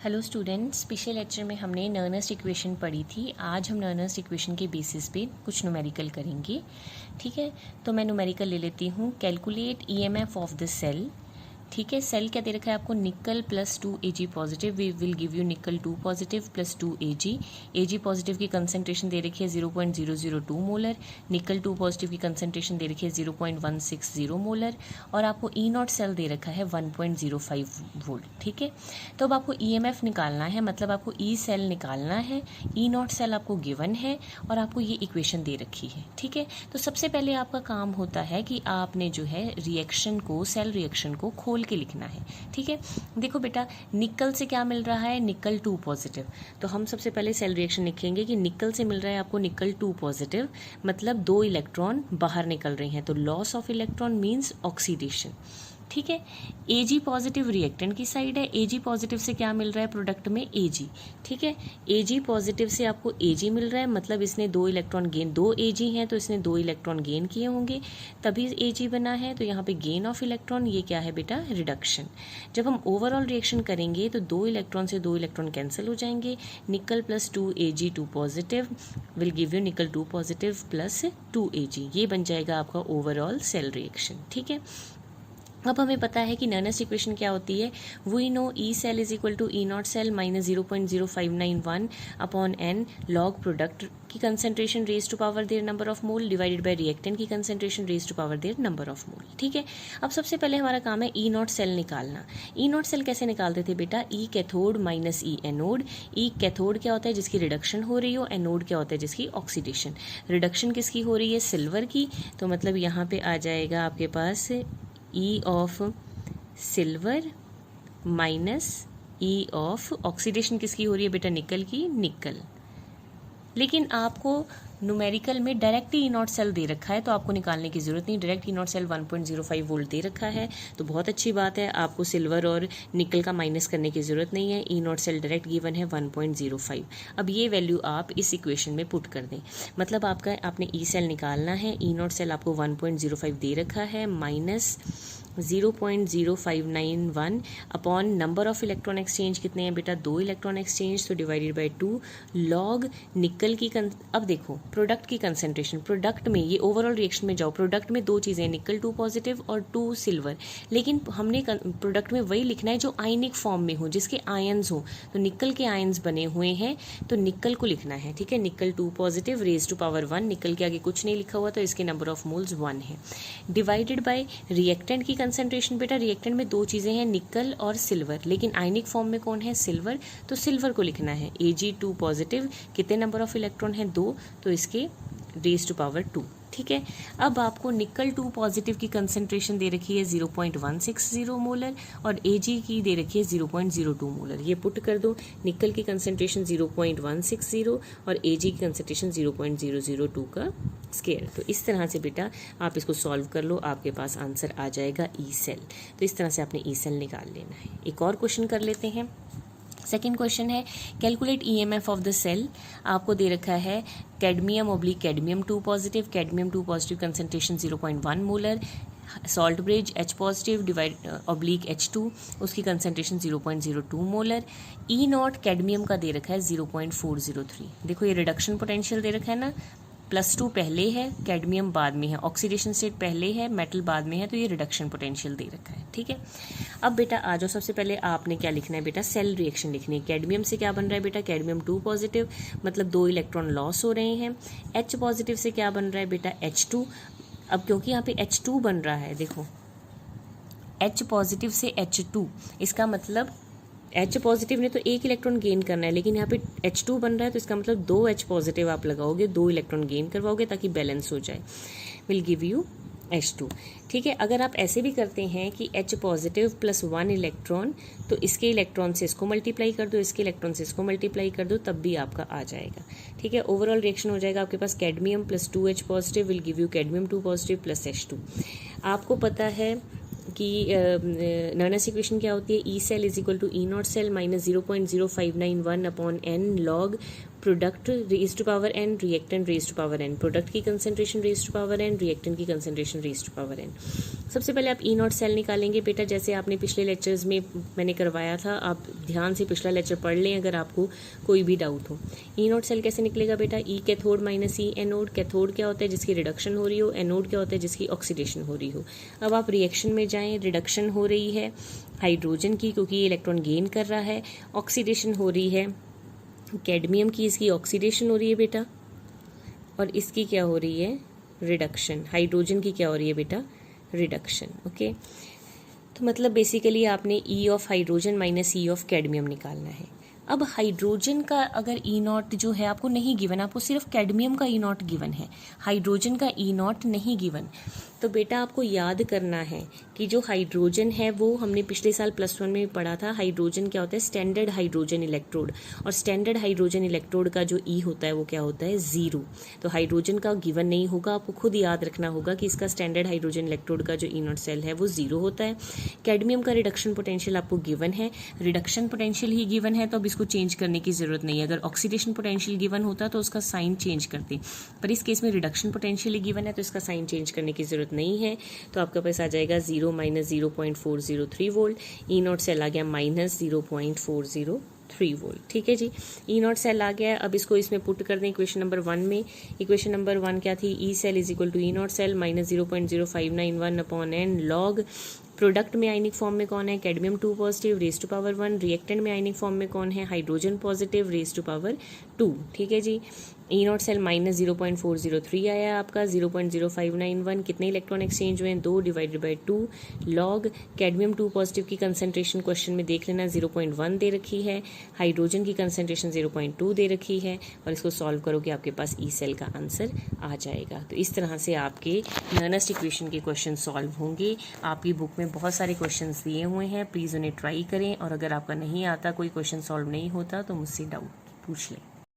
Hello students, पिछले lecture में हमने नर्नस्ट इक्वेशन पढ़ी थी। आज हम नर्नस्ट इक्वेशन के बेसिस पे कुछ न्यूमेरिकल करेंगे। ठीक है, तो मैं न्यूमेरिकल ले लेती हूँ। Calculate EMF of the cell. ठीक है, सेल क्या दे रखा है आपको? Nickel plus 2 Ag positive, we will give you nickel 2 positive plus 2 Ag। Ag positive की कंसंट्रेशन दे रखी है 0.002 मोलर, निकल 2 पॉजिटिव की कंसंट्रेशन दे रखी है 0.160 मोलर, और आपको ई नॉट सेल दे रखा है 1.05 वोल्ट। ठीक है, तो अब आपको ईएमएफ निकालना है, मतलब आपको ई सेल निकालना है। ई नॉट सेल आपको गिवन है और आपको ये इक्वेशन दे रखी है। ठीक है, तो सबसे पहले आपका काम होता है कि आपने जो है रिएक्शन को, सेल रिएक्शन को खोल के लिखना है। ठीक है, देखो बेटा, निकल से क्या मिल रहा है? निकल 2 पॉजिटिव। तो हम सबसे पहले सेल रिएक्शन लिखेंगे कि निकल से मिल रहा है आपको निकल 2 पॉजिटिव, मतलब 2 इलेक्ट्रॉन बाहर निकल रहे हैं, तो loss of electron means oxidation. ठीक है, Ag पॉजिटिव रिएक्टेंट की साइड है। Ag पॉजिटिव से क्या मिल रहा है प्रोडक्ट में? Ag। ठीक है, Ag पॉजिटिव से आपको Ag मिल रहा है, मतलब इसने 2 इलेक्ट्रॉन गेन, 2 Ag हैं तो इसने 2 इलेक्ट्रॉन गेन किए होंगे, तभी Ag बना है। तो यहाँ पे गेन ऑफ इलेक्ट्रॉन, ये क्या है बेटा? रिडक्शन। जब हम ओवरऑल रिएक्शन करेंगे तो 2 इलेक्ट्रॉन से 2 इलेक्ट्रॉन कैंसिल हो जाएंगे। निकल plus 2 Ag 2 positive will give you nickel 2 positive plus 2 Ag। ये बन जाएगा आपका ओवरऑल सेल रिएक्शन। ठीक है, अब हमें पता है कि नर्नस्ट इक्वेशन क्या होती है। We know E cell is equal to E naught cell minus 0.0591 upon N log product की concentration raise to power their number of mole divided by reactant की concentration raise to power their number of mole. ठीक है, अब सबसे पहले हमारा काम है ई नॉट सेल निकालना। ई नॉट सेल कैसे निकालते थे बेटा? ई कैथोड माइनस ई एनोड। ई कैथोड क्या होता है? जिसकी रिडक्शन हो रही हो। एनोड क्या होता है? जिसकी ऑक्सीडेशन। रिडक्शन किसकी हो रही है? सिल्वर की। तो मतलब यहाँ पे आ जाएगा आपके पास E of silver minus E of oxidation किसकी हो रही है बेटा? निकल की। निकल। लेकिन आपको न्यूमेरिकल में डायरेक्ट ई नॉट सेल दे रखा है, तो आपको निकालने की जरूरत नहीं। Direct E naught cell 1.05 volt दे रखा है, तो बहुत अच्छी बात है। आपको सिल्वर और निकल का माइनस करने की जरूरत नहीं है। ई नॉट सेल डायरेक्ट गिवन है 1.05। अब ये वैल्यू आप इस इक्वेशन में पुट कर दें, मतलब आपने ई सेल निकालना है। ई नॉट सेल आपको 1.05 दे रखा है, minus 0.0591 upon number of electron exchange कितने हैं बेटा? 2 इलेक्ट्रॉन एक्सचेंज, तो डिवाइडेड बाय 2 लॉग निकल की अब देखो प्रोडक्ट की कंसेंट्रेशन, प्रोडक्ट में, ये ओवरऑल रिएक्शन में जाओ, प्रोडक्ट में 2 चीज़ें, निकल 2 पॉजिटिव और 2 सिल्वर, लेकिन हमने प्रोडक्ट में वही लिखना है जो आयनिक फॉर्म में हो, जिसके आयन्स हो। तो निकल के आयन्स बने हुए हैं, तो निकल को लिखना है। ठीक है, निकल 2 पॉजिटिव रेज टू पावर 1, निकल के आगे कुछ नहीं लिखा हुआ, तो इसके नंबर ऑफ मोल्स 1 है, डिवाइडेड बाय रिएक्टेंट की कंसेंट्रेशन। बेटा रिएक्टेंट में 2 चीज़ें हैं, निकल और सिल्वर, लेकिन आयनिक फॉर्म में कौन है? सिल्वर। तो सिल्वर को लिखना है Ag2 पॉजिटिव, कितने नंबर ऑफ इलेक्ट्रॉन है? 2, तो इसके रेज टू पावर 2। ठीक है, अब आपको निकल 2 पॉजिटिव की कंसेंट्रेशन दे रखी है 0.160 मोलर और Ag की दे रखी है 0.02 मोलर। ये पुट कर दो, निकल की कंसेंट्रेशन 0.160 और Ag की कंसेंट्रेशन 0.002 का स्केयर। तो इस तरह से बेटा आप इसको सॉल्व कर लो, आपके पास आंसर आ जाएगा ई सेल। तो इस तरह से आपने ई सेल निकाल लेना है। एक और क्वेश्चन कर लेते हैं। सेकेंड क्वेश्चन है calculate EMF of the cell. आपको दे रखा है cadmium oblique cadmium 2 positive, cadmium 2 positive concentration 0.1 molar, salt bridge H positive divide oblique H2, उसकी concentration 0.02 molar. E naught cadmium का दे रखा है 0.403। देखो ये रिडक्शन पोटेंशियल दे रखा है ना, +2 पहले है, कैडमियम बाद में है, ऑक्सीडेशन स्टेट पहले है, मेटल बाद में है, तो ये रिडक्शन पोटेंशियल दे रखा है। ठीक है, अब बेटा आ जाओ, सबसे पहले आपने क्या लिखना है बेटा? सेल रिएक्शन लिखनी है। कैडमियम से क्या बन रहा है बेटा? कैडमियम 2 पॉजिटिव, मतलब 2 इलेक्ट्रॉन लॉस हो रहे हैं। H पॉजिटिव से क्या बन रहा है बेटा? H2। अब क्योंकि यहाँ पे H2 बन रहा है, देखो H पॉजिटिव से H2, इसका मतलब H पॉजिटिव ने तो 1 इलेक्ट्रॉन गेन करना है, लेकिन यहाँ पे H2 बन रहा है, तो इसका मतलब 2 H पॉजिटिव आप लगाओगे, 2 इलेक्ट्रॉन गेन करवाओगे ताकि बैलेंस हो जाए, विल गिव यू H2। ठीक है, अगर आप ऐसे भी करते हैं कि H पॉजिटिव प्लस 1 इलेक्ट्रॉन, तो इसके इलेक्ट्रॉन से इसको मल्टीप्लाई कर दो, इसके इलेक्ट्रॉन से इसको मल्टीप्लाई कर दो, तब भी आपका आ जाएगा। ठीक है, ओवरऑल रिएक्शन हो जाएगा आपके पास cadmium plus 2H positive will give you cadmium 2 positive plus H2। आपको पता है कि नर्नस्ट इक्वेशन क्या होती है? E cell is equal to E naught cell minus 0.0591 upon N log product raise to power N, reactant raise to power N, product की concentration raise to power N, reactant की concentration raise to power N. सबसे पहले आप ई naught cell निकालेंगे बेटा, जैसे आपने पिछले लेक्चर्स में मैंने करवाया था, आप ध्यान से पिछला लेक्चर पढ़ लें अगर आपको कोई भी डाउट हो। ई नॉट सेल कैसे निकलेगा बेटा, ई कैथोड माइनस ई एनोड। कैथोड क्या होता है, जिसकी रिडक्शन हो रही हो, एनोड क्या होता है, जिसकी ऑक्सीडेशन हो रही हो। अब आप रिएक्शन में जाएं, रिडक्शन हो रही है हाइड्रोजन की क्योंकि ये इलेक्ट्रॉन गेन कर रहा है, ऑक्सीडेशन हो रही है कैडमियम की, इसकी ऑक्सीडेशन हो रही है बेटा, और इसकी क्या हो रही है, रिडक्शन। हाइड्रोजन की क्या हो रही है बेटा, रिडक्शन। ओके, तो मतलब बेसिकली आपने ई of hydrogen minus E of cadmium निकालना है। अब हाइड्रोजन का अगर ई नॉट जो है आपको नहीं गिवन, आपको सिर्फ कैडमियम का ई नॉट गिवन है, हाइड्रोजन का ई नॉट नहीं गिवन, तो बेटा आपको याद करना है कि जो हाइड्रोजन है वो हमने पिछले साल +1 में पढ़ा था। हाइड्रोजन क्या होता है, स्टैंडर्ड हाइड्रोजन इलेक्ट्रोड, और स्टैंडर्ड हाइड्रोजन इलेक्ट्रोड का जो ई होता है वो क्या होता है, 0। तो हाइड्रोजन का गिवन नहीं होगा, आपको खुद याद रखना होगा कि इसका स्टैंडर्ड हाइड्रोजन इलेक्ट्रोड का जो ई नॉट सेल है वो 0 होता है। कैडमियम का रिडक्शन पोटेंशियल आपको गिवन है, रिडक्शन पोटेंशियल ही गिवन है तो अब इसको चेंज करने की जरूरत नहीं है। अगर ऑक्सीडेशन पोटेंशियल गिवन होता तो उसका साइन चेंज करते, पर इस केस में रिडक्शन पोटेंशियल ही गिवन है तो इसका साइन चेंज करने की जरूरत नहीं है। तो आपके पास आ जाएगा 0 minus 0.403 volt, E naught cell आ गया माइनस 0.403 वोल्ट। ठीक है जी, ई नॉट सेल आ गया। अब इसको इसमें पुट कर दें इक्वेशन नंबर 1 में। इक्वेशन नंबर 1 क्या थी, E cell is equal to E naught cell minus 0.0591 upon N log. Product में आयनिक फॉर्म में कौन है, cadmium 2 positive raise to power 1। Reactant में आयनिक फॉर्म में कौन है, hydrogen positive raise to power 2। ठीक है जी, ई नॉट सेल माइनस 0.403 आया आपका, 0.0591। कितने इलेक्ट्रॉन एक्सचेंज हुए हैं, 2 divided by 2 log. Cadmium 2 positive की कंसेंट्रेशन क्वेश्चन में देख लेना 0.1 दे रखी है, हाइड्रोजन की कंसेंट्रेशन 0.2 दे रखी है, और इसको सॉल्व करोगे आपके पास ई सेल का आंसर आ जाएगा। तो इस तरह से आपके नर्नस्ट इक्वेशन के क्वेश्चन सॉल्व होंगे। आपकी बुक में बहुत सारे क्वेश्चंस दिए हुए हैं, प्लीज़ उन्हें ट्राई करें, और अगर आपका नहीं आता, कोई क्वेश्चन सॉल्व नहीं होता तो मुझसे डाउट पूछ लें।